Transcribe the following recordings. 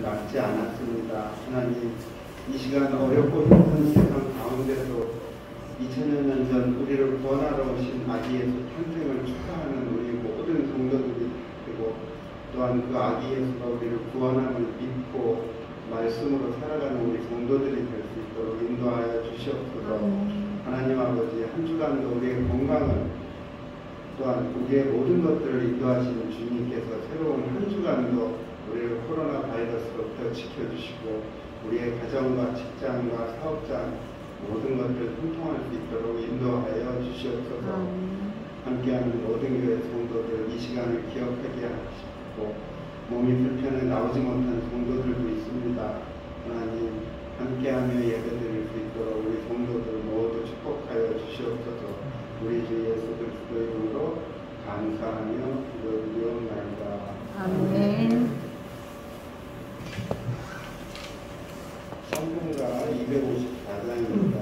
맞지 않았습니다. 하나님, 이 시간 어렵고 힘든 세상 가운데서 2000년 전 우리를 구원하러 오신 아기 예수 탄생을 축하하는 우리 모든 성도들이, 그리고 또한 그 아기 예수가 우리를 구원함을 믿고 말씀으로 살아가는 우리 성도들이 될 수 있도록 인도하여 주시옵소서. 하나님 아버지, 한 주간도 우리의 건강을, 또한 우리의 모든 것들을 인도하시는 주님께서 새로운 한 주간도 우리를 코로나 바이러스로부터 지켜주시고 우리의 가정과 직장과 사업장 모든 것들을 통통할 수 있도록 인도하여 주시옵소서. 함께하는 모든 교회 성도들 이 시간을 기억하게 하시고, 몸이 불편해 나오지 못한 성도들도 있습니다. 하나님, 함께하며 예배드릴 수 있도록 우리 성도들 모두 축복하여 주시옵소서. 우리 주 예수 그리스도 이름으로 감사하며 기도드리옵나이다. 아멘. 성경가 254장입니다.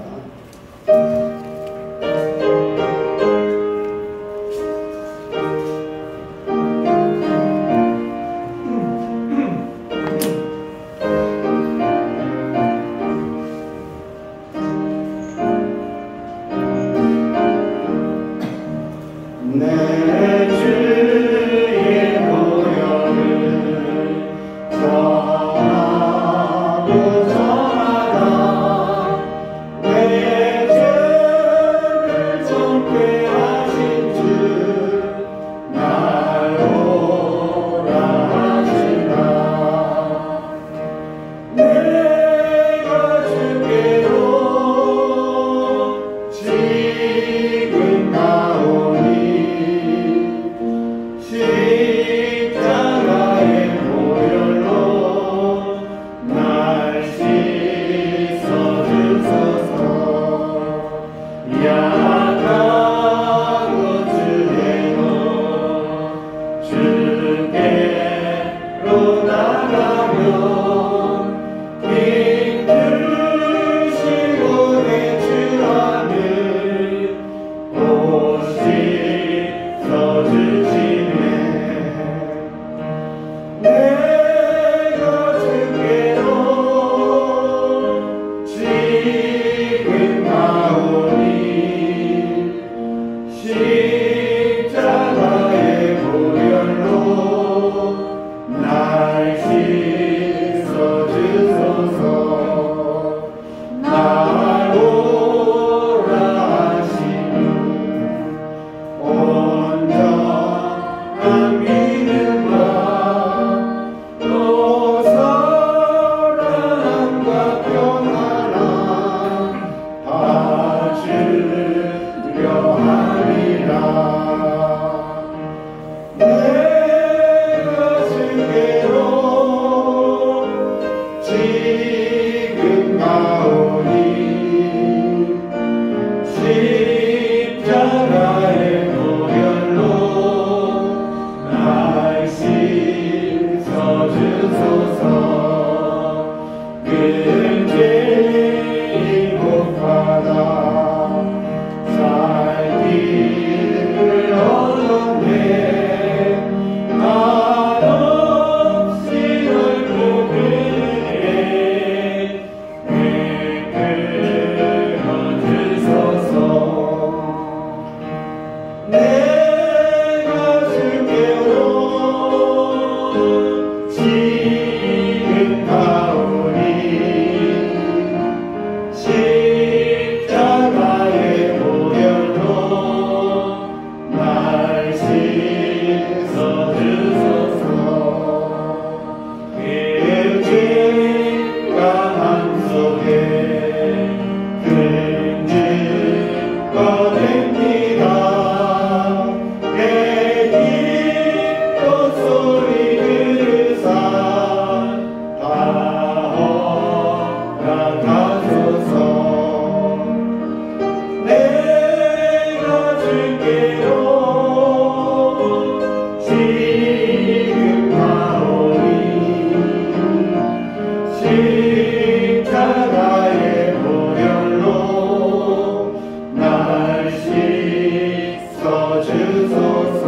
주소서.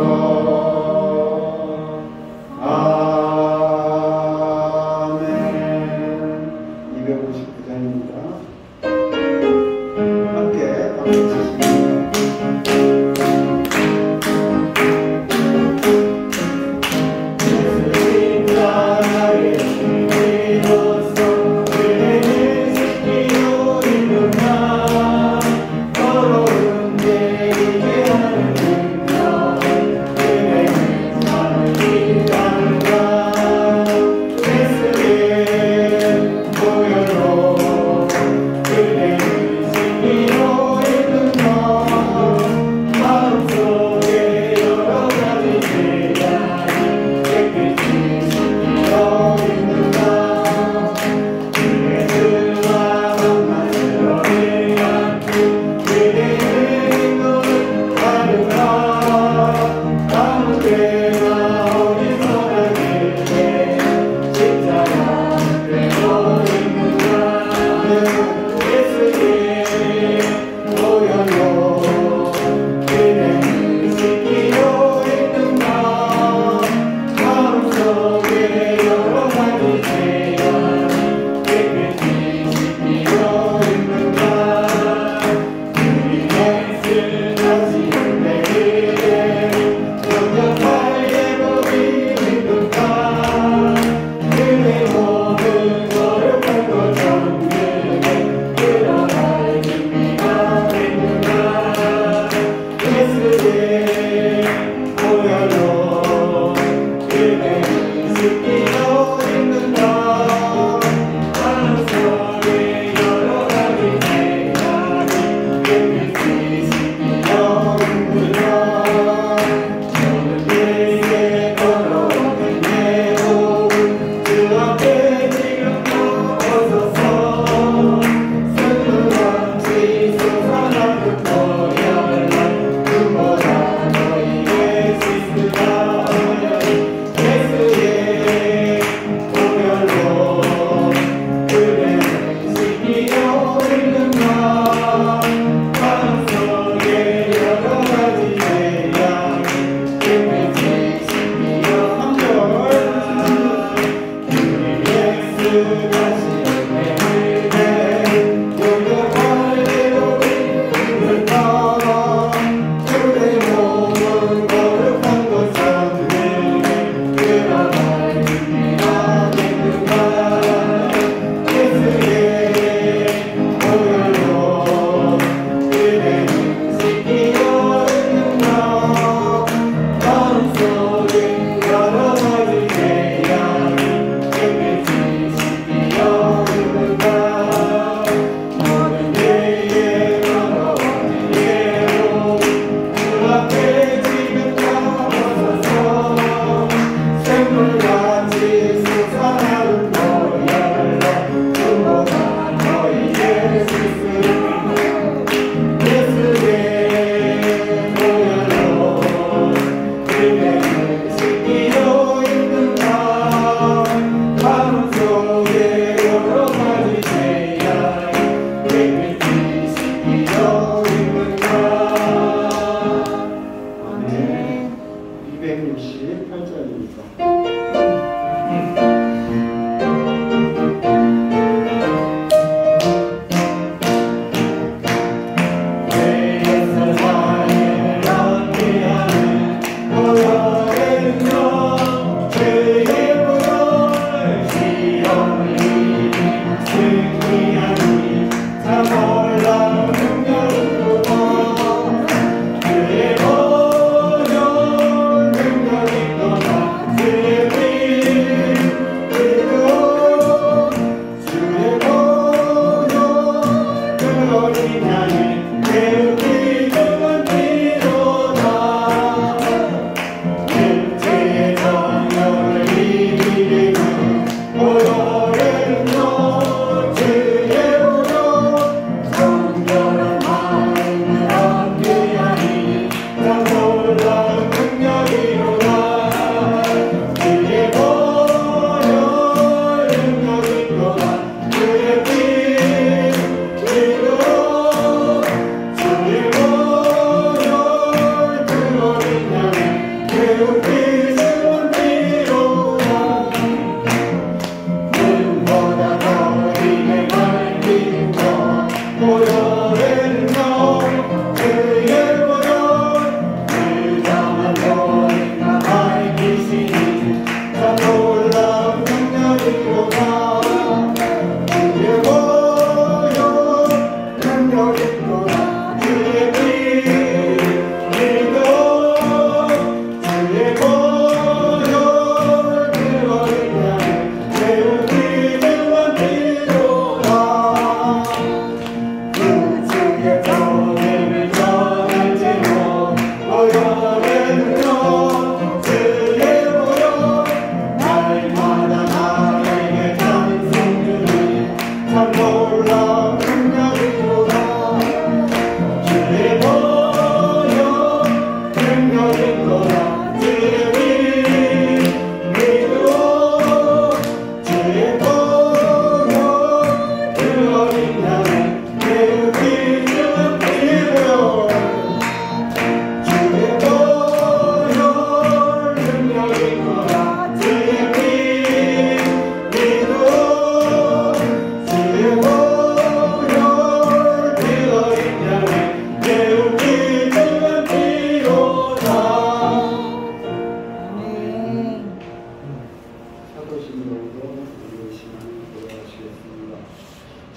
아멘.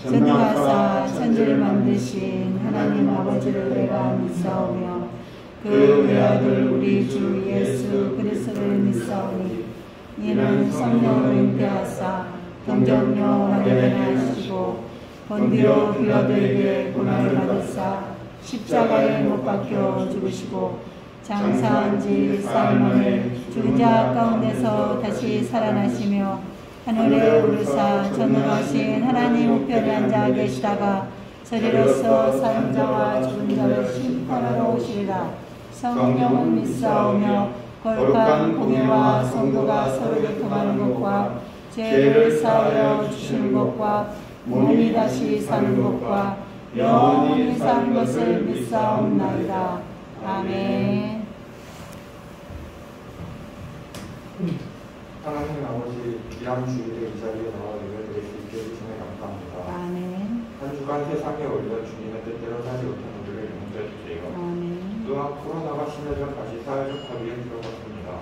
전능하사 천지를 만드신 하나님 아버지를 내가 믿사오며 그 외아들 우리 주 예수 그리스도를 믿사오니 이는 성령을 잉태하사 동정녀 나귀를 하시고 본디오 빌라도에게 고난을 받으사 십자가에 못 박혀 죽으시고 장사한 지 사흘 만에 죽은 자 가운데서 다시 살아나시며 하늘에 오르사 전능하신 하나님 우편에 앉아 계시다가 저리로서 사는 자와 죽은 자를 심판하러 오시리라. 성령을 믿사오며 거룩한 공예와 성도가 서로 교통하는 것과 죄를 사하여 주시는 것과 몸이 다시 사는 것과 영원히 사는 것을 믿사옵나이다. 아멘. 하나님 아버지 귀한 주일에 이 자리에 나와 예배드릴 수 있게 해주시니 감사합니다. 아멘. 한 주간 세상에 올려 주님의 뜻대로 살지 못한 우리를 용서해 주세요. 아멘. 또한 코로나가 심해져 다시 사회적 거리에 들어갔습니다.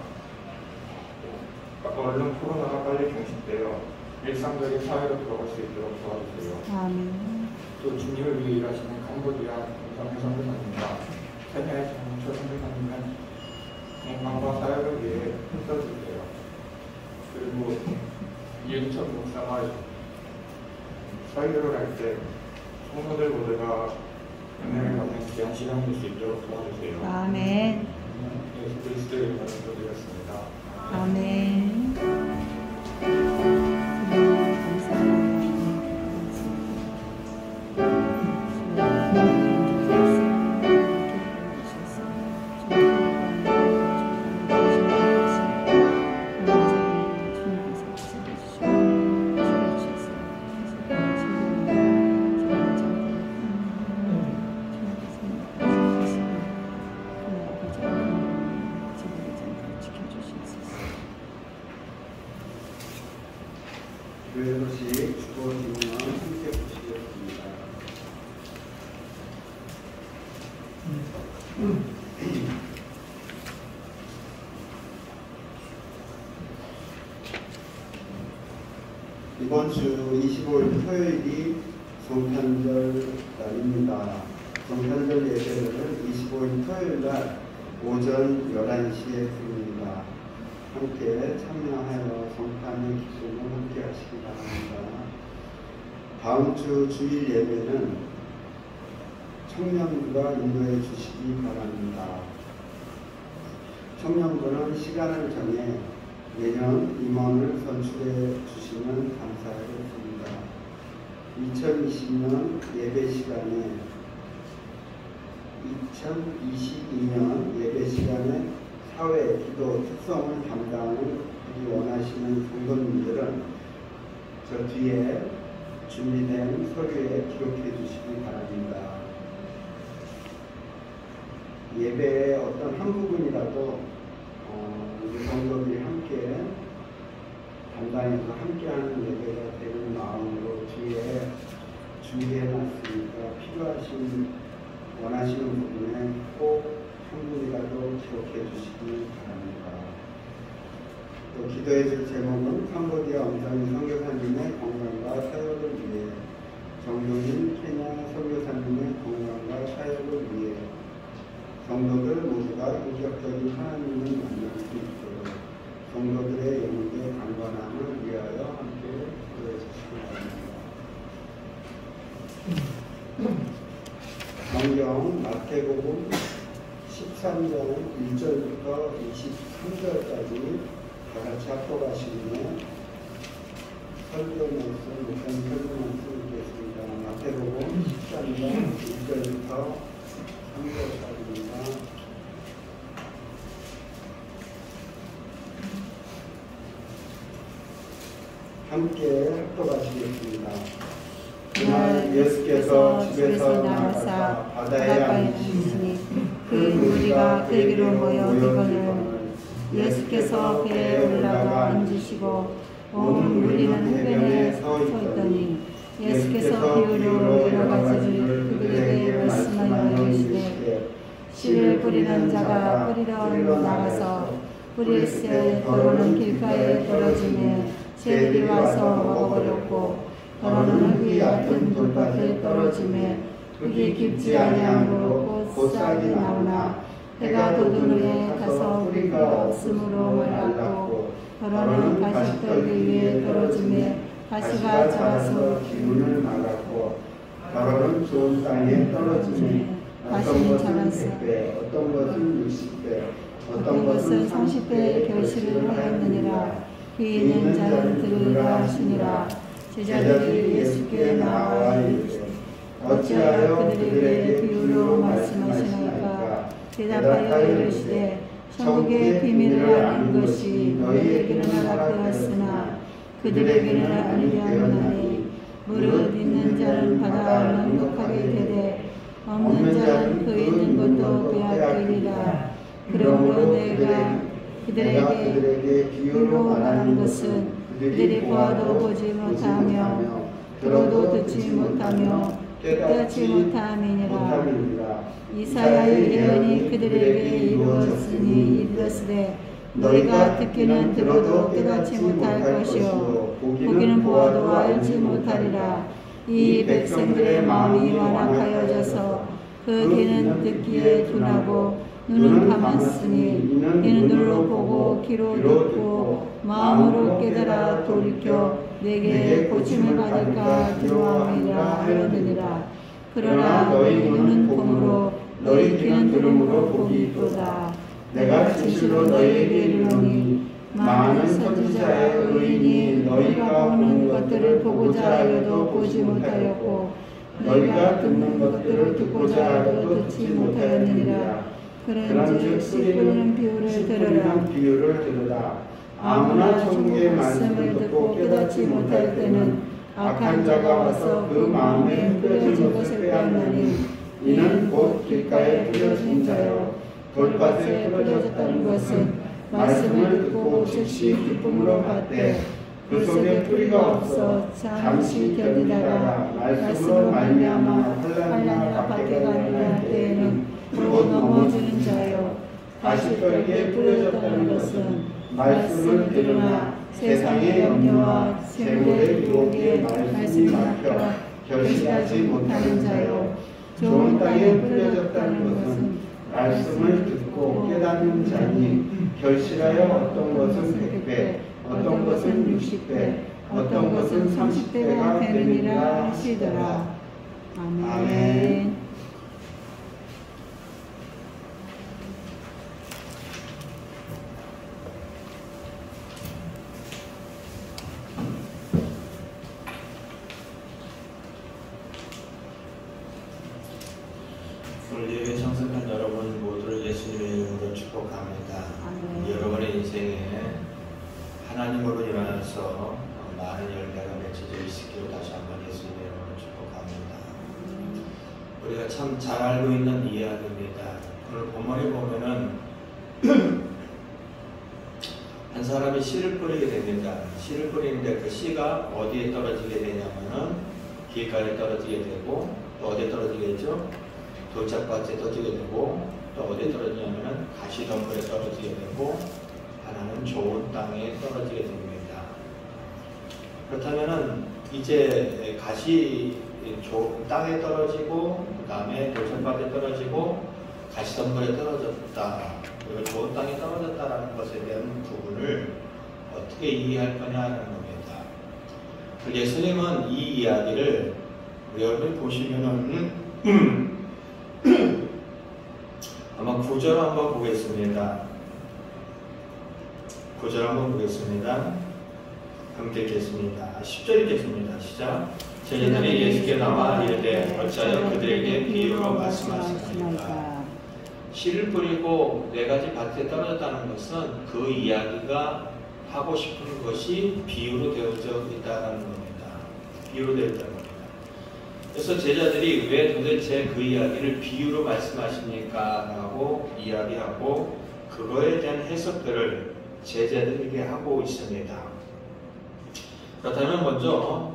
얼른 코로나가 빨리 종식되어 일상적인 사회로 들어갈 수 있도록 도와주세요. 아멘. 또 주님을 위해 일하시는 캄보디아 김성희 선교사님과 세계 정철 선교사님은 건강과 사역을 위해 힘써주세요. 그리고 이은천 목사가 설교를 할 때 성도들 모두가 은혜를 받는 귀한 시간이 될 수 있도록 도와주세요. 아멘. 예수 그리스도의 이름으로 기도드렸습니다. 아멘. 교회 소식 주보지만 함께 보시겠습니다. 이번 주 25일 토요일이 성탄절 날입니다. 성탄절 예배를 25일 토요일 날 오전 11시에 드립니다. 함께 참여하여 성탄의 기쁨을 함께 하시기 바랍니다. 다음 주 주일 예배는 청년부가 인도해 주시기 바랍니다. 청년부는 시간을 정해 매년 임원을 선출해 주시면 감사하겠습니다. 2020년 예배 시간에 2022년 예배 시간에 사회 기도 특성을 담당하기 원하시는 성도님들은 저 뒤에 준비된 서류에 기록해 주시기 바랍니다. 예배의 어떤 한 부분이라도 우리 성도들이 함께 담당해서 함께하는 예배가 되는 마음으로 뒤에 준비해 놨으니까 필요하신 원하시는 부분에 꼭 한 분이라도 기록해 주시기 바랍니다. 또 기도해 줄 제목은 캄보디아 엄정희 선교사님의 건강과 사역을 위해, 정용인 케냐 선교사님의 건강과 사역을 위해 성도들 모두가 인격적인 하나님을 만날 수 있도록 성도들의 영혼의 강건함을 위하여 함께 기도해 주시기 바랍니다. 성경 마태복음 13장 1절부터 23절까지 다 같이 합독하시면 설교 말씀, 목사님 설교 말씀 읽겠습니다. 마태복음 13장 1절부터 3절까지입니다. 함께 합독하시겠습니다. 그날 예수께서 집에서 나가사 바다에 앉으시니 그 무리가 그에게로 모여 이거늘 예수께서 배에 올라가 앉으시고 온 무리는 해변에 서 있더니 예수께서 비유로 여러 가지를 그들에게 말씀하여 이르시되 씨를 뿌리는 자가 뿌리러 나가서 뿌릴새 더러는 길가에 떨어지매 새들이 와서 먹어버렸고 더러는 흙이 얕은 돌밭에 떨어지매 흙이 깊지 아니하므로 곧 싹이 나오나 해가 돋으므에 가서 뿌리가 없으므로 말랐고 더러는 가시떨기 위에 떨어지매 가시가 자라서 기운을 막았고 더러는 좋은 땅에 떨어지매 어떤 것은 100배, 어떤 것은 60배, 어떤 것은 30배의 결실을 하였느니라. 귀 있는 자는 들으라 하시니라. 제자들이 예수께 나와 이르되 어찌하여 그들에게 비유로 말씀하시나이까. 대답하여 이르시되 천국의 비밀을 아는 것이 너희에게는 허락되었으나 그들에게는 아니려 하나니 무릇 있는 자는 받아 넉넉하게 되되 없는 자는 그 있는 것도 빼앗기리라. 그러므로 내가 내가 그들에게 비유로 말하는 것은 그들이 보아도 보지 못하며 들어도 듣지 못하며 깨닫지 못함이니라. 이사야의 예언이 그들에게 이루어졌으니 이르시되 너희가 듣기는 들어도 깨닫지 못할 것이요 보기는 보아도 알지 못하리라. 이 백성들의 마음이 완악하여져서 그 귀는 듣기에 둔하고 눈은 감았으니 이는 눈으로 보고 귀로 듣고 마음으로 깨달아 돌이켜 내게 고침을 받을까 두려워함이라 하였느니라. 그러나 너희 눈은 봄으로 너희 귀는 들음으로 복이 있도다. 내가 진실로 너희에게 이르노니 많은 선지자의 의인이 너희가 보는 것들을 보고자 하여도 보지 못하였고 너희가 듣는 것들을 듣고자 하여도 듣지 못하였느니라. 그런즉 씨 뿌리는 비유를 들으라. 아무나 천국의 말씀을 듣고 깨닫지 못할 때는 악한 자가 와서 그 마음에 뿌려진 것을 빼앗나니 이는 곧 길가에 뿌려진 자요 돌밭에 뿌려졌다는 것은 말씀을 듣고 즉시 기쁨으로 받되 그 속에 뿌리가 없어 잠시 견디다가 말씀으로 말미암아 환난이나 박해가 일어날 때에는 곧 넘어지는 자요 가시떨기에 뿌려졌다는 것은 말씀을 들으나 세상의 염려와 세물의 유혹에 말씀이 막혀 결실하지 못하는 자요 좋은 땅에 뿌려졌다는 것은 말씀을 듣고 깨닫는 자니 결실하여 어떤 것은 100배 어떤 것은 60배 어떤 것은 30배가 되느니라 하시더라. 아멘. 오늘 예배 참석한 여러분 모두를 예수님의 이름으로 축복합니다. 여러분의 인생에 하나님으로 일어나서 많은 열매가 맺혀져 있기를 다시 한번 예수님의 이름으로 축복합니다. 우리가 참 잘 알고 있는 이야기입니다. 오늘 본문에 보면은 한 사람이 씨를 뿌리게 됩니다. 씨를 뿌리는데 그 씨가 어디에 떨어지게 되냐면은 길가에 떨어지게 되고 또 어디에 떨어지겠죠? 돌짝밭에 떨어지게 되고 또 어디에 떨어지냐면은 가시덤불에 떨어지게 되고 하나는 좋은 땅에 떨어지게 됩니다. 그렇다면은 이제 좋은 땅에 떨어지고 그 다음에 돌짝밭에 떨어지고 가시덤불에 떨어졌다 그리고 좋은 땅에 떨어졌다라는 것에 대한 부분을 어떻게 이해할 거냐는 겁니다. 예수님은 이 이야기를 여러분이 보시면은 아마 9절 한번 보겠습니다. 9절 한번 보겠습니다. 함께 읽겠습니다. 10절 읽겠습니다. 시작. 제자들이 예수께 나와 이르되 어찌하여 그들에게 비유로 말씀하시나이까. 씨를 뿌리고 4가지 밭에 떨어졌다는 것은 그 이야기가 하고 싶은 것이 비유로 되어져 있다는 겁니다. 비유로 되어 있다는 겁니다. 그래서 제자들이 왜 도대체 그 이야기를 비유로 말씀하십니까? 라고 이야기하고 그거에 대한 해석들을 제자들에게 하고 있습니다. 그렇다면 먼저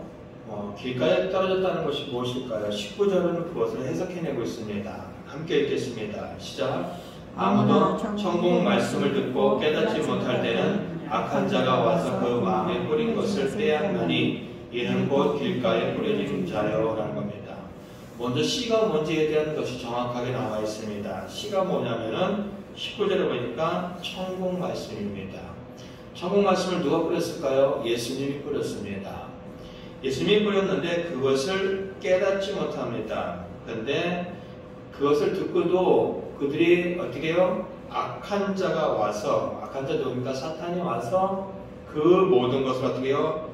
길가에 떨어졌다는 것이 무엇일까요? 19절은 그것을 해석해내고 있습니다. 함께 읽겠습니다. 시작. 아무도 천국 말씀을 듣고 깨닫지 못할 때는 악한 자가 와서 그 마음에 뿌린 것을 빼앗나니 이는 곧 길가에 뿌려진 자요 라는 겁니다. 먼저 씨가 뭔지에 대한 것이 정확하게 나와 있습니다. 씨가 뭐냐면은 19절에 보니까 천국 말씀입니다. 천국 말씀을 누가 뿌렸을까요? 예수님이 뿌렸습니다. 예수님이 뿌렸는데 그것을 깨닫지 못합니다. 그런데 그것을 듣고도 그들이 어떻게 해요? 악한 자가 와서, 악한 자 누굽니까? 사탄이 와서 그 모든 것을 어떻게 해요?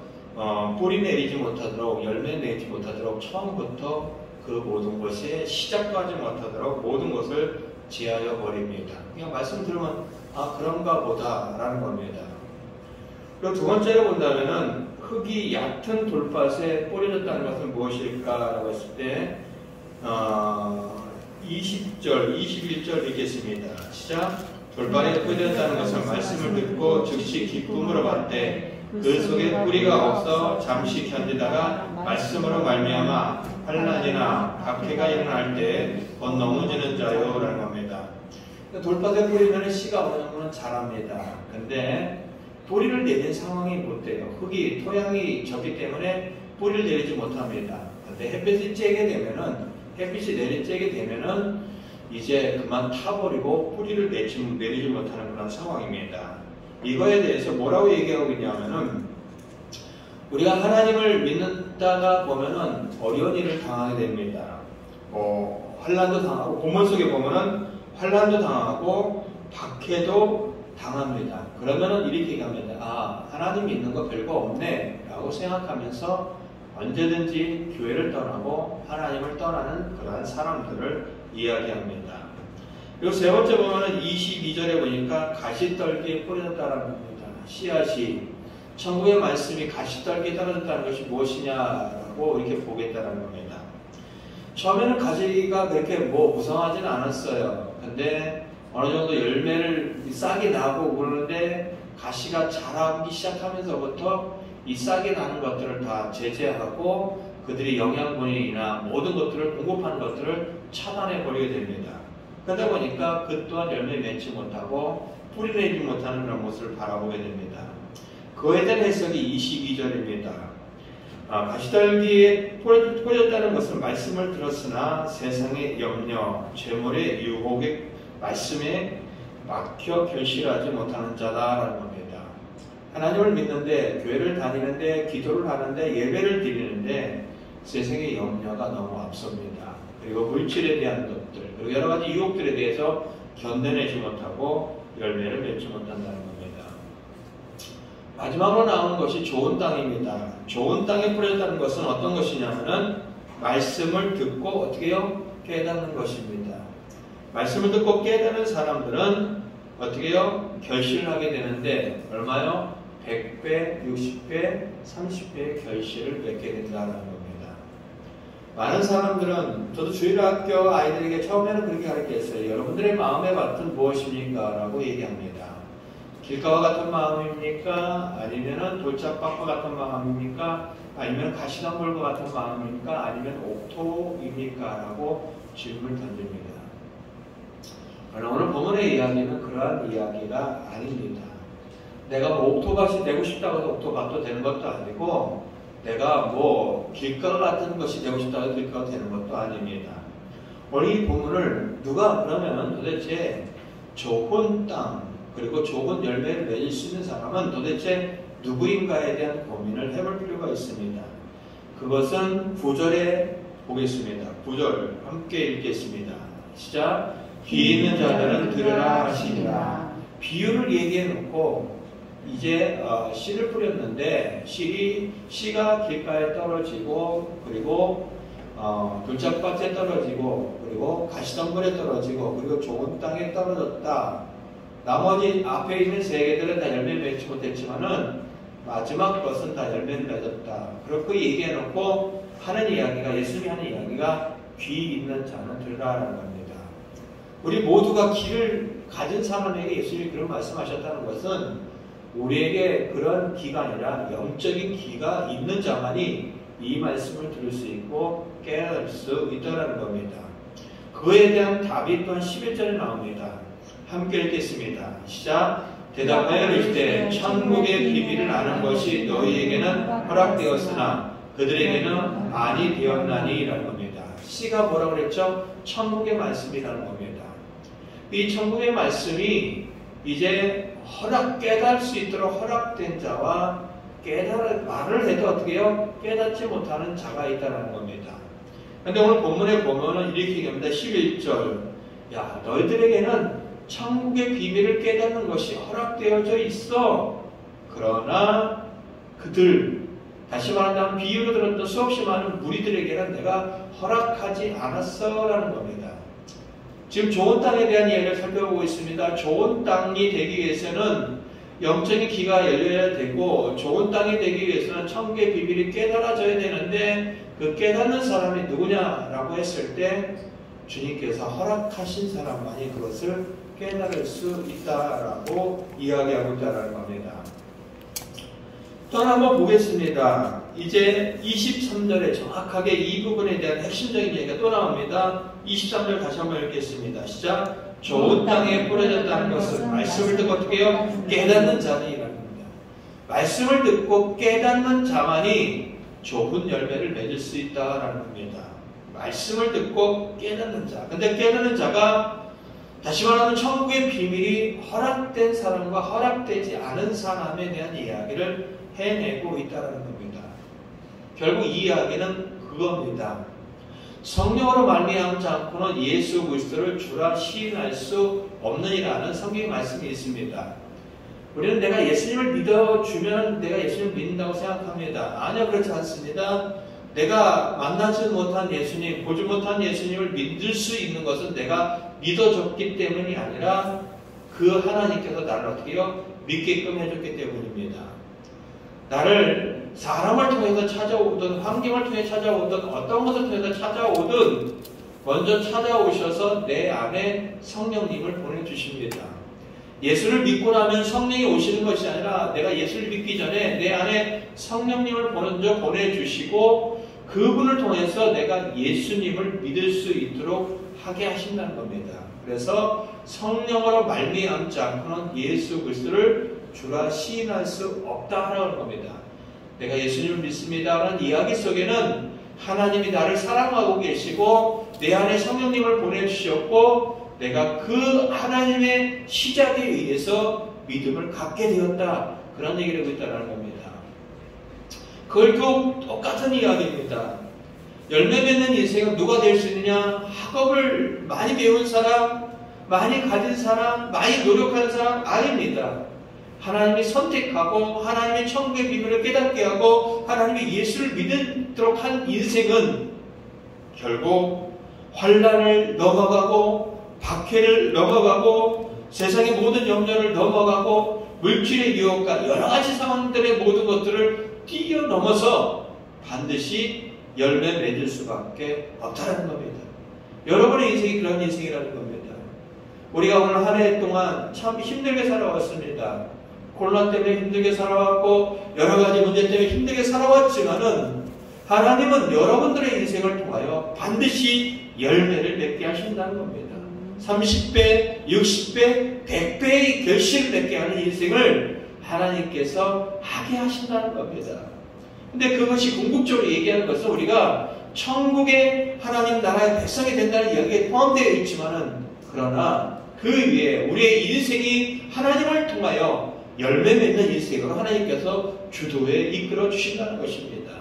뿌리 내리지 못하도록, 열매 내지 못하도록 처음부터 그 모든 것에 시작도 하지 못하도록 모든 것을 제하여 버립니다. 그냥 말씀 들으면 아 그런가 보다 라는 겁니다. 그리고 두 번째로 본다면은 흙이 얕은 돌밭에 뿌려졌다는 것은 무엇일까 라고 했을 때 20절, 21절 읽겠습니다. 시작. 돌발에 뿌려졌다는 것은 말씀을 듣고 즉시 기쁨으로 받되 그 속에 뿌리가 없어 잠시 견디다가 말씀으로 말미암아 환난이나 박해가 일어날 때 곧 넘어지는 자요라는 겁니다. 돌밭에 뿌리면 씨가 어느 정도는 자랍니다. 근데 뿌리를 내린 상황이 못 돼요. 흙이 토양이 적기 때문에 뿌리를 내리지 못합니다. 근데 햇빛이 내리쬐게 되면은 이제 그만 타버리고 뿌리를 내리지 못하는 그런 상황입니다. 이거에 대해서 뭐라고 얘기하고 있냐면은 우리가 하나님을 믿는다가 보면은 어려운 일을 당하게 됩니다. 환난도 당하고 본문 속에 보면은 환난도 당하고 박해도 당합니다. 그러면은 이렇게 얘기합니다. 아, 하나님 믿는 거 별거 없네 라고 생각하면서 언제든지 교회를 떠나고 하나님을 떠나는 그러한 사람들을 이야기합니다. 그리고 세 번째 보면은 22절에 보니까 가시떨기에 뿌려졌다라는 겁니다. 씨앗이 천국의 말씀이 가시떨기에 떨어졌다는 것이 무엇이냐라고 이렇게 보겠다는 겁니다. 처음에는 가지가 그렇게 무성하지는 않았어요. 근데 어느 정도 열매를 싹이 나고 그러는데 가시가 자라기 시작하면서부터 이 싹이 나는 것들을 다 제재하고 그들이 영양분이나 모든 것들을 공급하는 것들을 차단해 버리게 됩니다. 그러다 보니까 그 또한 열매 맺지 못하고 뿌리 내지 못하는 그런 모습을 바라보게 됩니다. 그에 대한 해석이 22절입니다. 가시떨기에 뿌려졌다는 것은 말씀을 들었으나 세상의 염려, 재물의 유혹의 말씀에 막혀 결실하지 못하는 자다라는 겁니다. 하나님을 믿는데, 교회를 다니는데, 기도를 하는데, 예배를 드리는데 세상의 염려가 너무 앞섭니다. 그리고 물질에 대한 것들, 그리고 여러 가지 유혹들에 대해서 견뎌내지 못하고 열매를 맺지 못한다는 겁니다. 마지막으로 나오는 것이 좋은 땅입니다. 좋은 땅에 뿌려졌다는 것은 어떤 것이냐면은 말씀을 듣고 어떻게 해요? 깨닫는 것입니다. 말씀을 듣고 깨닫는 사람들은 어떻게 해요? 결실을 하게 되는데 얼마요? 100배, 60배, 30배의 결실을 맺게 된다는 겁니다. 많은 사람들은 저도 주일학교 아이들에게 처음에는 그렇게 가르쳤어요. 여러분들의 마음의 밭은 무엇입니까? 라고 얘기합니다. 길가와 같은 마음입니까? 아니면 돌짝밭과 같은 마음입니까? 아니면 가시덤불과 같은 마음입니까? 아니면 옥토입니까? 라고 질문을 던집니다. 그러나 오늘 본문의 이야기는 그러한 이야기가 아닙니다. 내가 옥토밭이 되고 싶다고 해서 옥토밭도 되는 것도 아니고 내가 길가 같은 것이 되고 싶다고 해서 길가가 되는 것도 아닙니다. 오늘 이 본문을 누가 그러면 도대체 좋은 땅 그리고 좋은 열매를 맺을 수 있는 사람은 도대체 누구인가에 대한 고민을 해볼 필요가 있습니다. 그것은 9절에 보겠습니다. 9절 함께 읽겠습니다. 시작. 귀 있는 자들은 들으라 하시니라. 비유를 얘기해 놓고 이제 씨를 뿌렸는데 씨가 길가에 떨어지고 그리고 돌짝밭에 떨어지고 그리고 가시덤불에 떨어지고 그리고 좋은 땅에 떨어졌다. 나머지 앞에 있는 세 개들은 다 열매 맺지 못했지만은 마지막 것은 다 열매를 맺었다. 그렇게 얘기해 놓고 하는 이야기가 예수님이 하는 이야기가 귀 있는 자는 들으라라는 겁니다. 우리 모두가 귀를 가진 사람에게 예수님이 그런 말씀하셨다는 것은 우리에게 그런 귀가 아니라 영적인 귀가 있는 자만이 이 말씀을 들을 수 있고 깨달을 수 있다는 겁니다. 그에 대한 답이 또한 11절에 나옵니다. 함께 읽겠습니다. 시작. 대답하여 이르시되 천국의 비밀을 아는 것이 너희에게는 허락되었으나 그들에게는 아니 되었나니라는 겁니다. 씨가 뭐라고 그랬죠? 천국의 말씀이라는 겁니다. 이 천국의 말씀이 이제 깨달을 수 있도록 허락된 자와 말을 해도 어떻게 해요? 깨닫지 못하는 자가 있다는 겁니다. 그런데 오늘 본문에 보면은 이렇게 얘기합니다. 11절. 야, 너희들에게는 천국의 비밀을 깨닫는 것이 허락되어져 있어. 그러나 그들, 다시 말한다면 비유로 들었던 수없이 많은 무리들에게는 내가 허락하지 않았어 라는 겁니다. 지금 좋은 땅에 대한 이야기를 살펴보고 있습니다. 좋은 땅이 되기 위해서는 영적인 귀가 열려야 되고 좋은 땅이 되기 위해서는 천국의 비밀이 깨달아져야 되는데 그 깨닫는 사람이 누구냐라고 했을 때 주님께서 허락하신 사람만이 그것을 깨달을 수 있다라고 이야기하고 있다는 겁니다. 또 하나 한번 보겠습니다. 이제 23절에 정확하게 이 부분에 대한 핵심적인 얘기가 또 나옵니다. 23절 다시 한번 읽겠습니다. 시작. 좋은 땅에 뿌려졌다는 것은 말씀을 듣고 어떻게 해요? 깨닫는 자들이라는 겁니다. 말씀을 듣고 깨닫는 자만이 좋은 열매를 맺을 수 있다라는 겁니다. 말씀을 듣고 깨닫는 자. 근데 깨닫는 자가 다시 말하면 천국의 비밀이 허락된 사람과 허락되지 않은 사람에 대한 이야기를 해내고 있다는 겁니다. 결국 이 이야기는 그겁니다. 성령으로 말미암지 않고는 예수 그리스도를 주라 시인할 수 없느니라는 성경의 말씀이 있습니다. 우리는 내가 예수님을 믿어주면 내가 예수님을 믿는다고 생각합니다. 아니요, 그렇지 않습니다. 내가 만나지 못한 예수님, 보지 못한 예수님을 믿을 수 있는 것은 내가 믿어줬기 때문이 아니라 그 하나님께서 나를 어떻게 해요? 믿게끔 해줬기 때문입니다. 나를 사람을 통해서 찾아오든 환경을 통해 찾아오든 어떤 것을 통해서 찾아오든 먼저 찾아오셔서 내 안에 성령님을 보내주십니다. 예수를 믿고 나면 성령이 오시는 것이 아니라 내가 예수를 믿기 전에 내 안에 성령님을 먼저 보내주시고 그분을 통해서 내가 예수님을 믿을 수 있도록 하게 하신다는 겁니다. 그래서 성령으로 말미암지 않고는 예수 그리스도를 주라 시인할 수 없다라는 겁니다. 내가 예수님을 믿습니다라는 이야기 속에는 하나님이 나를 사랑하고 계시고 내 안에 성령님을 보내주셨고 내가 그 하나님의 시작에 의해서 믿음을 갖게 되었다. 그런 얘기를 하고 있다는 겁니다. 결국 똑같은 이야기입니다. 열매 맺는 인생은 누가 될 수 있느냐? 학업을 많이 배운 사람, 많이 가진 사람, 많이 노력하는 사람 아닙니다. 하나님이 선택하고 하나님의 천국의 비밀을 깨닫게 하고 하나님의 예수를 믿도록 한 인생은 결국 환난을 넘어가고 박해를 넘어가고 세상의 모든 염려를 넘어가고 물질의 유혹과 여러 가지 상황들의 모든 것들을 뛰어넘어서 반드시 열매 맺을 수밖에 없다는 겁니다. 여러분의 인생이 그런 인생이라는 겁니다. 우리가 오늘 한 해 동안 참 힘들게 살아왔습니다. 코로나 때문에 힘들게 살아왔고 여러 가지 문제 때문에 힘들게 살아왔지만은 하나님은 여러분들의 인생을 통하여 반드시 열매를 맺게 하신다는 겁니다. 30배, 60배, 100배의 결실을 맺게 하는 인생을 하나님께서 하게 하신다는 겁니다. 근데 그것이 궁극적으로 얘기하는 것은 우리가 천국의 하나님 나라의 백성이 된다는 이야기에 포함되어 있지만은 그러나 그 위에 우리의 인생이 하나님을 통하여 열매 맺는 인생으로 하나님께서 주도에 이끌어 주신다는 것입니다.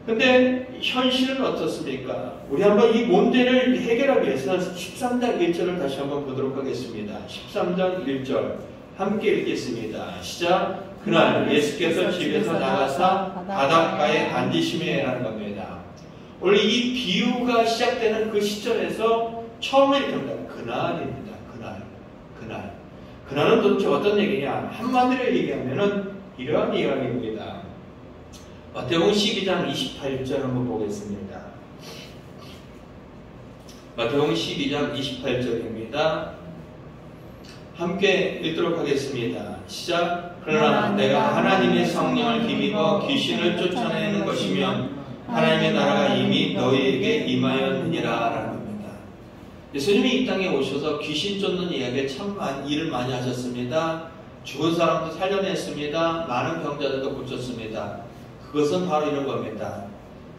근데 현실은 어떻습니까? 우리 한번 이 문제를 해결하기 위해서 13장 1절을 다시 한번 보도록 하겠습니다. 13장 1절 함께 읽겠습니다. 시작. 그날 예수께서 집에서 나가사 바닷가에 앉으시매라는 겁니다. 원래 이 비유가 시작되는 그 시점에서 처음에 이렇게 그날입니다. 그날은 도대체 어떤 얘기냐? 한마디로 얘기하면은 이러한 이야기입니다. 마태복음 12장 28절 한번 보겠습니다. 마태복음 12장 28절입니다. 함께 읽도록 하겠습니다. 시작. 그러나 내가 하나님의 성령을 힘입어 귀신을 쫓아내는 것이며 하나님의 나라가 이미 너희에게 임하였느니라 라는 겁니다. 예수님이 이 땅에 오셔서 귀신 쫓는 이야기에 참 일을 많이 하셨습니다. 죽은 사람도 살려냈습니다. 많은 병자들도 고쳤습니다. 그것은 바로 이런 겁니다.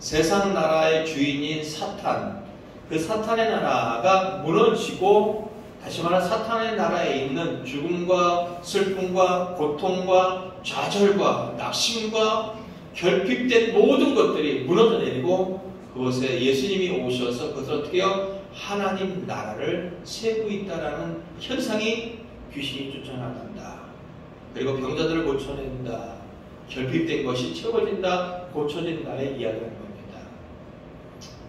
세상 나라의 주인인 사탄, 그 사탄의 나라가 무너지고 다시 말하면 사탄의 나라에 있는 죽음과 슬픔과 고통과 좌절과 낙심과 결핍된 모든 것들이 무너져 내리고 그곳에 예수님이 오셔서 그것을 어떻게 해요? 하나님 나라를 세우고 있다라는 현상이 귀신이 쫓아나간다. 그리고 병자들을 고쳐낸다. 결핍된 것이 채워진다, 고쳐진다의 이야기를 겁니다.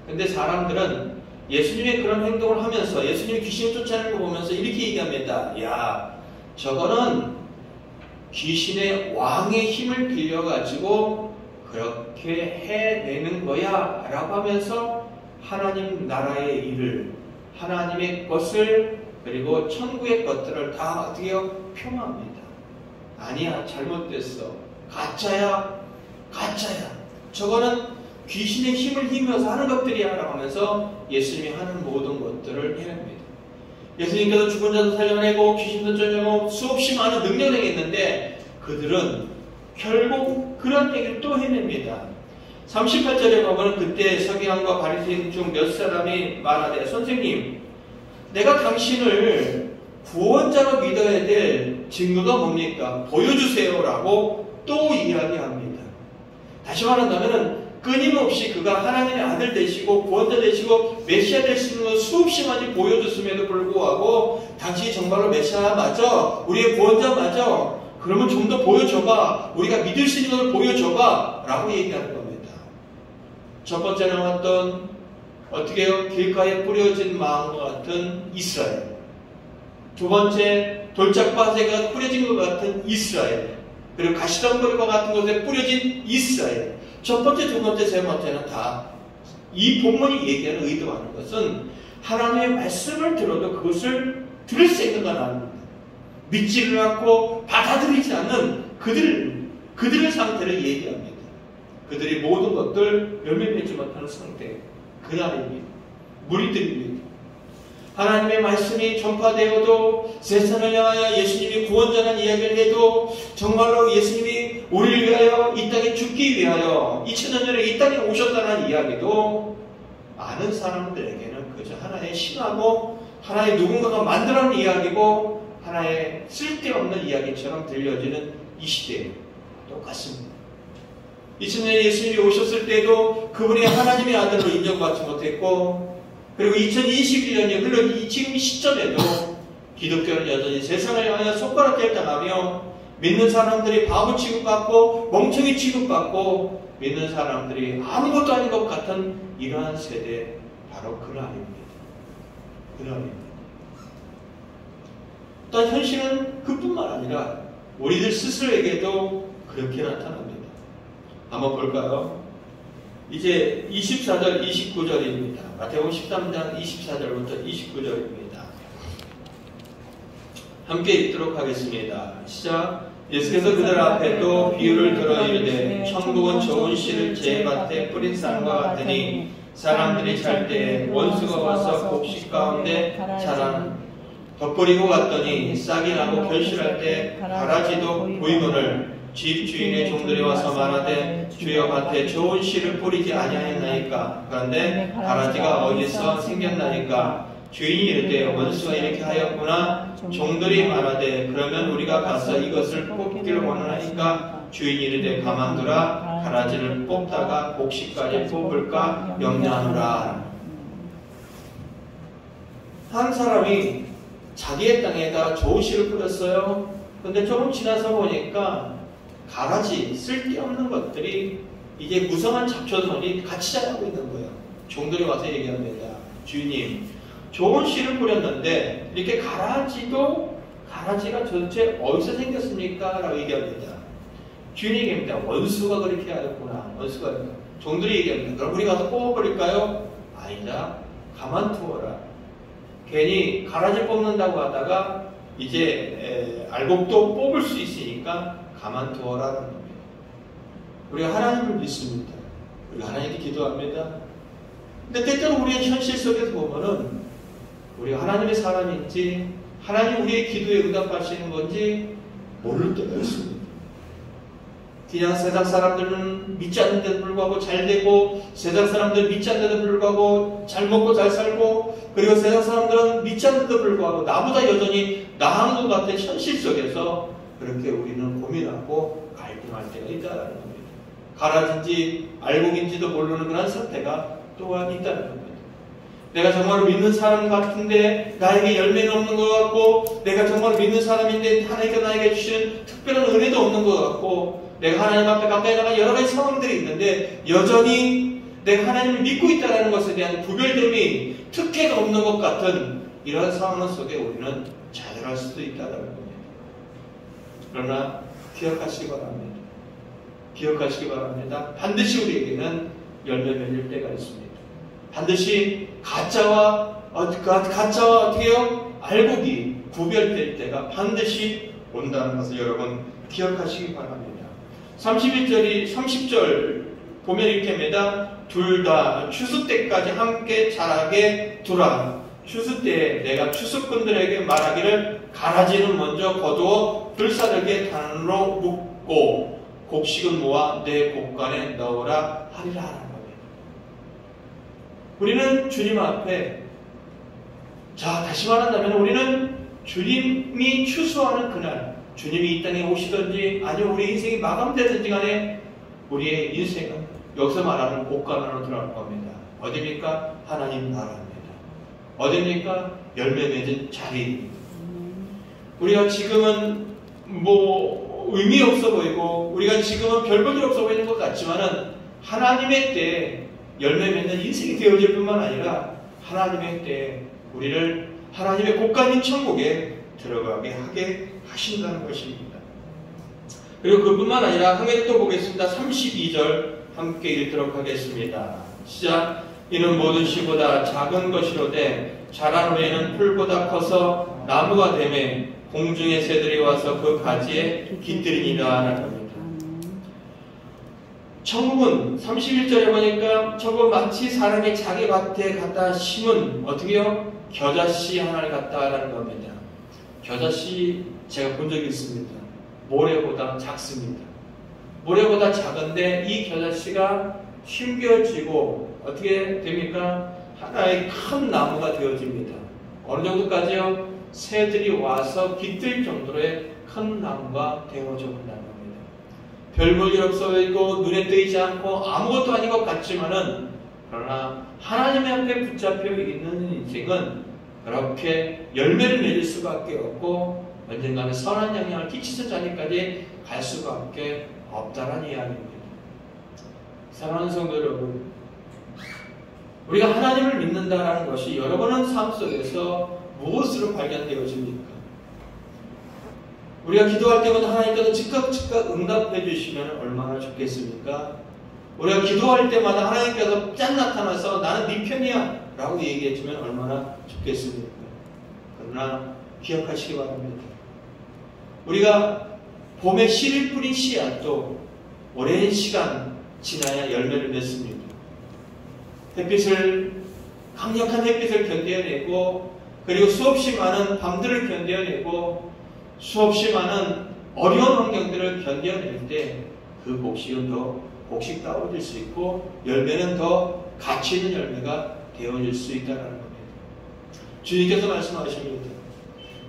근데 사람들은 예수님의 그런 행동을 하면서 예수님이 귀신을 쫓아내는 거 보면서 이렇게 얘기합니다. 야, 저거는 귀신의 왕의 힘을 빌려가지고 그렇게 해내는 거야 라고 하면서 하나님 나라의 일을, 하나님의 것을 그리고 천국의 것들을 다 어떻게 해요? 폄하합니다. 아니야, 잘못됐어. 가짜야, 가짜야. 저거는 귀신의 힘을 힘입어서 하는 것들이야 라고 하면서 예수님이 하는 모든 것들을 해냅니다. 예수님께서 죽은 자도 살려내고 귀신도 쫓아내고 수없이 많은 능력을 행했는데 그들은 결국 그런 얘기를 또 해냅니다. 38절에 보면 그때 서기관과 바리새인 중 몇 사람이 말하되 선생님, 내가 당신을 구원자로 믿어야 될 증거가 뭡니까? 보여주세요 라고 또 이야기합니다. 다시 말한다면 끊임없이 그가 하나님의 아들 되시고 구원자 되시고 메시아 되시는 걸 수없이 많이 보여줬음에도 불구하고 당신이 정말로 메시아 맞아? 우리의 구원자 맞아? 그러면 좀 더 보여줘봐. 우리가 믿을 수 있는 걸 보여줘봐 라고 얘기하는 겁니다. 첫 번째 나왔던 어떻게 해요? 길가에 뿌려진 마음과 같은 이스라엘. 두 번째 돌짝밭에가 뿌려진 것 같은 이스라엘. 그리고 가시덤불과 같은 곳에 뿌려진 이스라엘. 첫 번째, 두 번째, 세 번째는 다 이 본문이 얘기하는 의도하는 것은 하나님의 말씀을 들어도 그것을 들을 수 있는 건 아닙니다. 믿지를 않고 받아들이지 않는 그들의 상태를 얘기합니다. 그들이 모든 것들 열매 맺지 못하는 상태. 그날입니다. 무리들입니다. 하나님의 말씀이 전파되어도 세상을 향하여 예수님이 구원자라는 이야기를 해도 정말로 예수님이 우리를 위하여 이 땅에 죽기 위하여 2000년 전에 이 땅에 오셨다는 이야기도 많은 사람들에게는 그저 하나의 신하고 하나의 누군가가 만들어낸 이야기고 하나의 쓸데없는 이야기처럼 들려지는 이 시대에 똑같습니다. 2000년에 예수님이 오셨을 때도 그분이 하나님의 아들로 인정받지 못했고 그리고 2021년이 흘러 지금 이 시점에도 기독교는 여전히 세상을 향하여 손가락질 당하며 믿는 사람들이 바보 취급받고 멍청이 취급받고 믿는 사람들이 아무것도 아닌 것 같은 이러한 세대 바로 그날입니다. 그날입니다. 또한 현실은 그뿐만 아니라 우리들 스스로에게도 그렇게 나타납니다. 한번 볼까요? 이제 24절, 29절입니다. 마태복음 13장 24절부터 29절입니다. 함께 읽도록 하겠습니다. 시작. 예수께서 그들 앞에 또 비유를 들어 이르되 천국은 좋은 씨를 제 밭에 뿌린 사람과 같으니 사람들이 잘 때 원수가 와서 곡식 가운데 자란 덧버리고 갔더니 싹이 나고 결실할 때 가라지도 보이거늘 집 주인의 종들이 와서 말하되 주여 밭에 좋은 씨를 뿌리지 아니하였나이까. 그런데 가라지가 어디서 생겼나이까. 주인이 이르되 원수가 이렇게 하였구나. 종들이 말하되 그러면 우리가 가서 이것을 뽑기를 원하니까. 주인이 이르되 가만두라. 가라지를 뽑다가 곡식까지 뽑을까 염려하노라. 한 사람이 자기의 땅에다 좋은 씨를 뿌렸어요. 근데 조금 지나서 보니까 가라지, 쓸데없는 것들이 이제 무성한 잡초들이 같이 자라고 있는 거예요. 종들이 와서 얘기합니다. 주인님, 좋은 씨를 뿌렸는데 이렇게 가라지가 도대체 어디서 생겼습니까? 라고 얘기합니다. 주인이 얘기합니다. 원수가 그렇게 하였구나. 원수가. 종들이 얘기합니다. 그럼 우리 가서 뽑아버릴까요? 아니다. 가만두어라. 괜히 가라지 뽑는다고 하다가 이제 알곡도 뽑을 수 있으니까 가만두어라는 겁니다. 우리가 하나님을 믿습니다. 우리가 하나님께 기도합니다. 근데 때때로 우리의 현실 속에서 보면은 우리가 하나님의 사람인지 하나님 우리의 기도에 응답하시는 건지 모를 때가 있습니다. 그냥 세상 사람들은 믿지 않는데도 불구하고 잘 되고 세상 사람들은 믿지 않는데도 불구하고 잘 먹고 잘 살고 그리고 세상 사람들은 믿지 않는데도 불구하고 나보다 여전히 나은 것 같은 현실 속에서 그렇게 우리는 고민하고 갈등할 때가 있다는 겁니다. 가라진지 알곡인지도 모르는 그런 상태가 또한 있다는 겁니다. 내가 정말 믿는 사람 같은데 나에게 열매는 없는 것 같고 내가 정말 믿는 사람인데 하나님께서 나에게 주시는 특별한 은혜도 없는 것 같고 내가 하나님 앞에 가까이 나간 여러 가지 상황들이 있는데 여전히 내가 하나님을 믿고 있다는 것에 대한 구별됨이 특혜가 없는 것 같은 이러한 상황 속에 우리는 좌절할 수도 있다는 겁니다. 그러나 기억하시기 바랍니다. 기억하시기 바랍니다. 반드시 우리에게는 열매 맺을 때가 있습니다. 반드시 가짜와 어떻게 해요? 알곡이 구별될 때가 반드시 온다는 것을 여러분 기억하시기 바랍니다. 30절 보면 이렇게 합니다. 둘 다 추수 때까지 함께 자라게 두라. 추수 때에 내가 추수꾼들에게 말하기를 가라지는 먼저 거두어 불사르게 단으로 묶고 곡식은 모아 내 곡간에 넣으라 하리라 하는 겁니다. 우리는 주님 앞에, 자 다시 말한다면 우리는 주님이 추수하는 그날, 주님이 이 땅에 오시든지 아니면 우리 인생이 마감되든지 간에 우리의 인생은 여기서 말하는 곡간 안으로 들어갈 겁니다. 어디입니까? 하나님 나라입니다. 어디입니까? 열매 맺은 자리입니다. 우리가 지금은 의미 없어 보이고 우리가 지금은 별 볼 일 없어 보이는 것 같지만은 하나님의 때에 열매 맺는 인생이 되어질 뿐만 아니라 하나님의 때에 우리를 하나님의 곡간인 천국에 들어가게 하게 하신다는 것입니다. 그리고 그뿐만 아니라 한 가지 또 보겠습니다. 32절 함께 읽도록 하겠습니다. 시작. 이는 모든 씨보다 작은 것이로되 자란 후에는 풀보다 커서 나무가 되매 공중의 새들이 와서 그 가지에 깃들이니라 하는 겁니다. 천국은 31절에 보니까 천국은 마치 사람이 자기 밭에 갖다 심은 어떻게요? 겨자씨 하나를 갖다라는 겁니다. 겨자씨 제가 본 적이 있습니다. 모래보다 작습니다. 모래보다 작은데 이 겨자씨가 심겨지고 어떻게 됩니까? 하나의 큰 나무가 되어집니다. 어느 정도까지요? 새들이 와서 깃들 정도의 큰 나무가 되어져 본다는 겁니다. 별 볼 일 없어 보이고 눈에 띄지 않고 아무것도 아닌 것 같지만은 그러나 하나님 앞에 붙잡혀 있는 인생은 그렇게 열매를 맺을 수밖에 없고 언젠가는 선한 영향을 끼치는 자리까지 갈 수밖에 없다는 이야기입니다. 사랑하는 성도 여러분, 우리가 하나님을 믿는다는 것이 여러분은 삶 속에서 무엇으로 발견되어집니까? 우리가 기도할 때마다 하나님께서 즉각 응답해 주시면 얼마나 좋겠습니까? 우리가 기도할 때마다 하나님께서 짠 나타나서 나는 네 편이야 라고 얘기해주면 얼마나 좋겠습니까? 그러나 기억하시기 바랍니다. 우리가 봄에 씨를 뿌린 씨앗도 오랜 시간 지나야 열매를 맺습니다. 강력한 햇빛을 견뎌내고 그리고 수없이 많은 밤들을 견뎌내고 수없이 많은 어려운 환경들을 견뎌낼 때 그 곡식은 더 곡식다워질 수 있고 열매는 더 가치 있는 열매가 되어질 수 있다는 겁니다. 주님께서 말씀하십니다.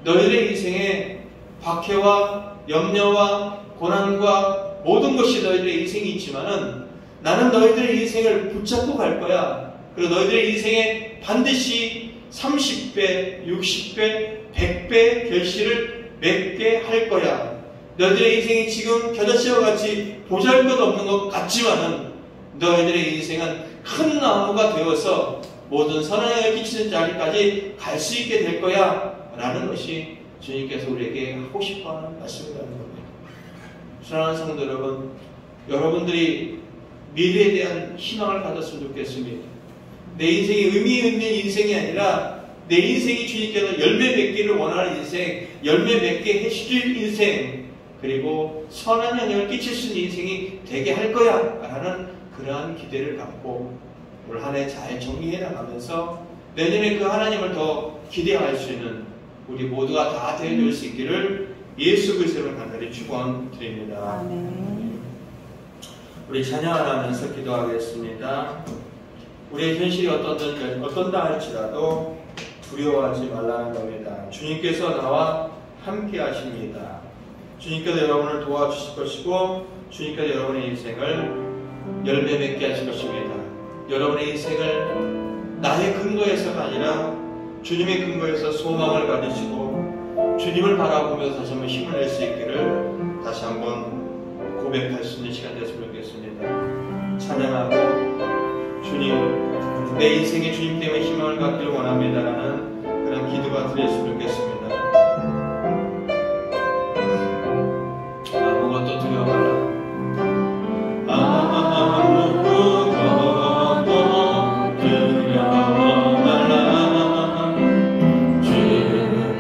너희들의 인생에 박해와 염려와 고난과 모든 것이 너희들의 인생이 있지만은 나는 너희들의 인생을 붙잡고 갈 거야. 그리고 너희들의 인생에 반드시 30배, 60배, 100배 결실을 맺게 할 거야. 너희들의 인생이 지금 겨자씨와 같이 보잘것없는 것 같지만은 너희들의 인생은 큰 나무가 되어서 모든 선한영향을 끼치는 자리까지 갈 수 있게 될 거야 라는 것이 주님께서 우리에게 하고 싶어하는 말씀이라는 겁니다. 사랑하는 성도 여러분, 여러분들이 미래에 대한 희망을 가졌으면 좋겠습니다. 내 인생이 의미 있는 인생이 아니라 내 인생이 주님께서 열매 맺기를 원하는 인생, 열매 맺게 해주실 인생, 그리고 선한 영향을 끼칠 수 있는 인생이 되게 할 거야 라는 그러한 기대를 갖고 올 한 해 잘 정리해 나가면서 내년에 그 하나님을 더 기대할 수 있는 우리 모두가 다 되어줄 수 있기를 예수 그리스도를 간절히 축원드립니다. 아멘. 우리 찬양하면서 기도하겠습니다. 우리의 현실이 어떤다 할지라도 두려워하지 말라는 겁니다. 주님께서 나와 함께 하십니다. 주님께서 여러분을 도와주실 것이고 주님께서 여러분의 인생을 열매 맺게 하실 것입니다. 여러분의 인생을 나의 근거에서가 아니라 주님의 근거에서 소망을 가지시고 주님을 바라보면서 다시 한번 힘을 낼 수 있기를 다시 한번 고백할 수 있는 시간 됐으면 좋겠습니다. 찬양하고 주님, 내 인생에 주님 때문에 희망을 갖기를 원합니다라는 그런 기도가 드렸으면 좋겠습니다. 아무것도 두려워 말라. 아무것도 두려워 말라. 주님께서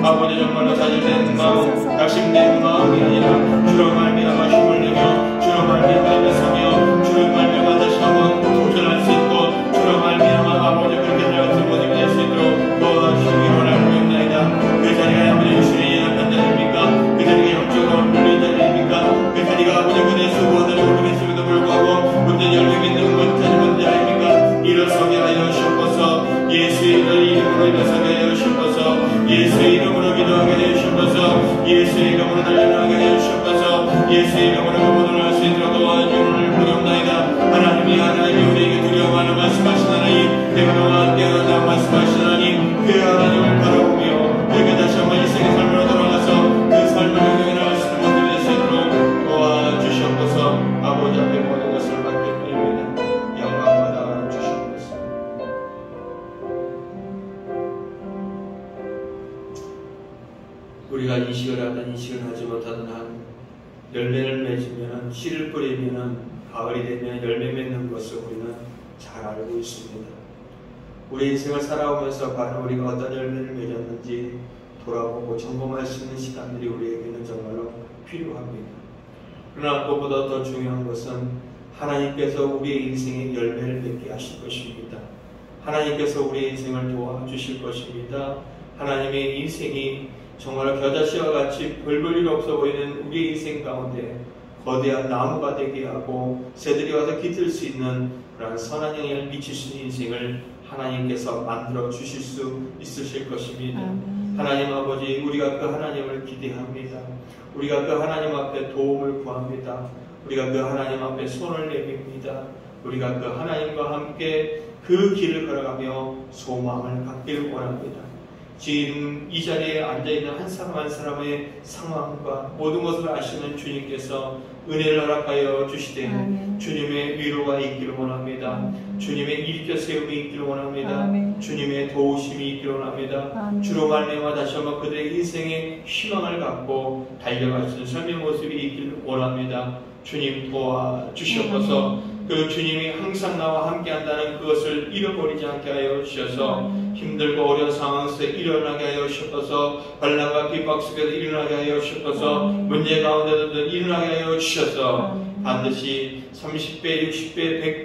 아버지 정말로 사실된 마음, 낙심된 마음이 아니라 주로 말미암아 힘을 내며 주로 말미암아 일어서며 주로 말미암아 다시 한번 도전할 수 있고 주로 말미암아 아버지 그렇게 같은 모습이 될 수 있도록 도와주시기 원하옵나이다. 그 자리가 아버지 주님이 약한 자리입니까? 그 자리가 영적으로 눌린 자리입니까? 그 자리가 아버지 그대 수고하다니 오르겠음에도 불구하고 문제 열매 믿는 못하지 못한 자리입니까? 일어서게 하여 주옵소서. 예수의 이름으로 일어서게 하여 주옵소서. 예수의 이름으로 기도하게 되어 주옵소서. 예수의 이름으로 달려나가게 되어 주옵소서. 예수의 이름으로 모든 할 수 있도록 도와주는 부름나이다. 하나님이 우리에게 두려워하는 말씀하신 하나님, 대만과 함께하는 말씀하신 하나님, 그 하나님을 바라보며 우리가 다시 한번 이 세계 삶으로 돌아가서 그 삶을 행해 나갈 수 있는 모습이 될 수 있도록 도와주시옵소서. 아버지 앞에 모든 것을 맡겨드립니다. 영광 받아 주시옵소서. 우리가 인식을 하든 인식을 하지 못하든 한 열매를 맺으면 씨를 뿌리면 가을이 되면 열매 맺는 것을 우리는 잘 알고 있습니다. 우리 인생을 살아오면서 과연 우리가 어떤 열매를 맺었는지 돌아보고 점검할 수 있는 시간들이 우리에게는 정말로 필요합니다. 그러나 그보다 더 중요한 것은 하나님께서 우리의 인생에 열매를 맺게 하실 것입니다. 하나님께서 우리의 인생을 도와주실 것입니다. 하나님의 인생이 정말 겨자씨와 같이 별 볼 일 없어 보이는 우리의 인생 가운데 거대한 나무가 되게 하고 새들이 와서 깃들 수 있는 그런 선한 영향을 미칠 수 있는 인생을 하나님께서 만들어 주실 수 있으실 것입니다. 하나님 아버지, 우리가 그 하나님을 기대합니다. 우리가 그 하나님 앞에 도움을 구합니다. 우리가 그 하나님 앞에 손을 내밉니다. 우리가 그 하나님과 함께 그 길을 걸어가며 소망을 갖기를 원합니다. 지금 이 자리에 앉아있는 한 사람 한 사람의 상황과 모든 것을 아시는 주님께서 은혜를 허락하여 주시되 주님의 위로가 있기를 원합니다. 주님의 일으켜 세움이 있기를 원합니다. 주님의 도우심이 있기를 원합니다. 주로 말미암아 다시 한번 그들의 인생에 희망을 갖고 달려가시는 삶의 모습이 있기를 원합니다. 주님 도와주시옵소서. 그 주님이 항상 나와 함께 한다는 그것을 잃어버리지 않게 하여 주셔서 힘들고 어려운 상황에서 일어나게 하여 주셔서 반란과 핍박 속에서 일어나게 하여 주셔서 문제 가운데도 일어나게 하여 주셔서 반드시 30배, 60배,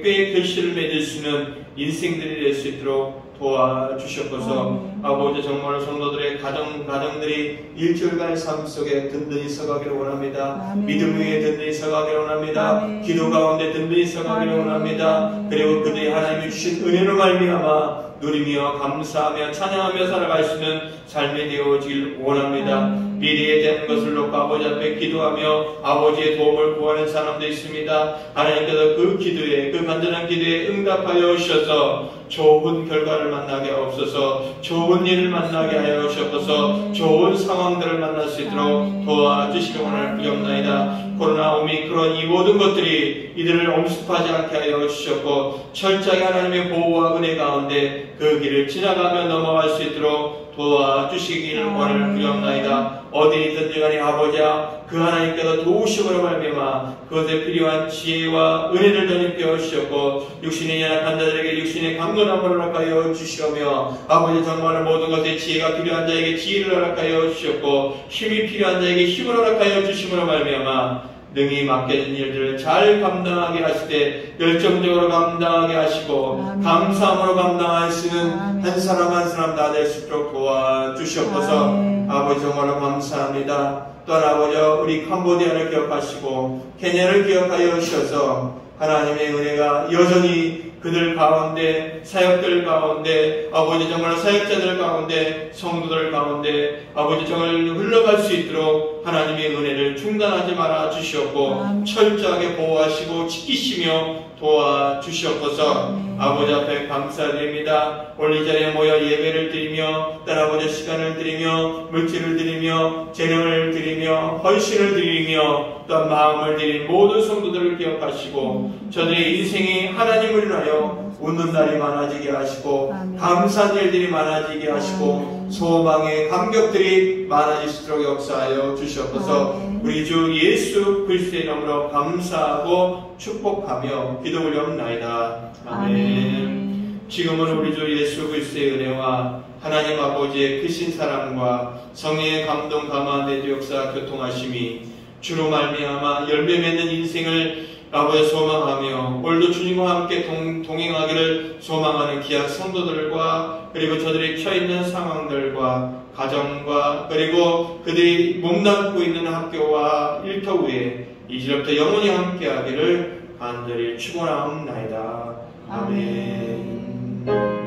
100배의 결실을 맺을 수 있는 인생들이 될 수 있도록 도와주셨소서. 아버지 정말 성도들의 가정들이 일주일간의 삶 속에 든든히 서가기를 원합니다. 믿음 위에 든든히 서가기를 원합니다. 기도 가운데 든든히 서가기를 원합니다. 그리고 그들이 하나님이 주신 은혜로 말미암아 누리며 감사하며 찬양하며 살아갈 수 있는 삶이 되어지길 원합니다. 미래에 대한 것을 놓고 아버지 앞에 기도하며 아버지의 도움을 구하는 사람도 있습니다. 하나님께서 그 기도에, 그 간절한 기도에 응답하여 주셔서 좋은 결과를 만나게 하옵소서. 좋은 일을 만나게 하여 주옵소서. 좋은 상황들을 만날 수 있도록 도와주시기 원할 부족나이다. 코로나, 오미크론 이 모든 것들이 이들을 엄습하지 않게 하여 주셨고 철저하게 하나님의 보호와 은혜 가운데 그 길을 지나가며 넘어갈 수 있도록 도와주시기를 원할 부족나이다. 어디 있든지 간에 아버지야 그 하나님께서 도우심으로 말미암아 그것에 필요한 지혜와 은혜를 덧입혀 주셨고 육신의 연약한 자들에게 육신의 강건함을 허락하여 주시오며 아버지 정말 모든 것에 지혜가 필요한 자에게 지혜를 허락하여 주셨고 힘이 필요한 자에게 힘을 허락하여 주심으로 말미암아 능히 맡겨진 일들을 잘 감당하게 하시되 열정적으로 감당하게 하시고 감사함으로 감당하시는 한 사람 한 사람 다 될 수 있도록 도와주시옵소서. 아버지 정말로 감사합니다. 또한 아버지 우리 캄보디아를 기억하시고 케냐를 기억하여 주셔서 하나님의 은혜가 여전히 그들 가운데 사역들 가운데 아버지 정말 사역자들 가운데 성도들 가운데 아버지 정말 흘러갈 수 있도록 하나님의 은혜를 중단하지 말아 주시옵고 철저하게 보호하시고 지키시며 도와주시옵소서. 아버지 앞에 감사드립니다. 오늘 이 자리에 모여 예배를 드리며 딸 아버지 시간을 드리며 물질을 드리며 재능을 드리며 헌신을 드리며 또한 마음을 드린 모든 성도들을 기억하시고 저들의 인생이 하나님을 위하여 웃는 날이 많아지게 하시고 감사한 일들이 많아지게 하시고 소망의 감격들이 많아질 수 있도록 역사하여 주시옵소서. 우리 주 예수 그리스도의 이름으로 감사하고 축복하며 기도 올려옵나이다. 아멘. 지금은 우리 주 예수 그리스도의 은혜와 하나님 아버지의 크신 사랑과 성령의 감동 감화내 역사 교통하심이 주로 말미암아 열매 맺는 인생을 아버지 소망하며 오늘도 주님과 함께 동행하기를 소망하는 귀한 성도들과 그리고 저들이 처해있는 상황들과 가정과 그리고 그들이 몸담고 있는 학교와 일터위에 이제부터 영원히 함께하기를 간절히 축원하옵나이다. 아멘.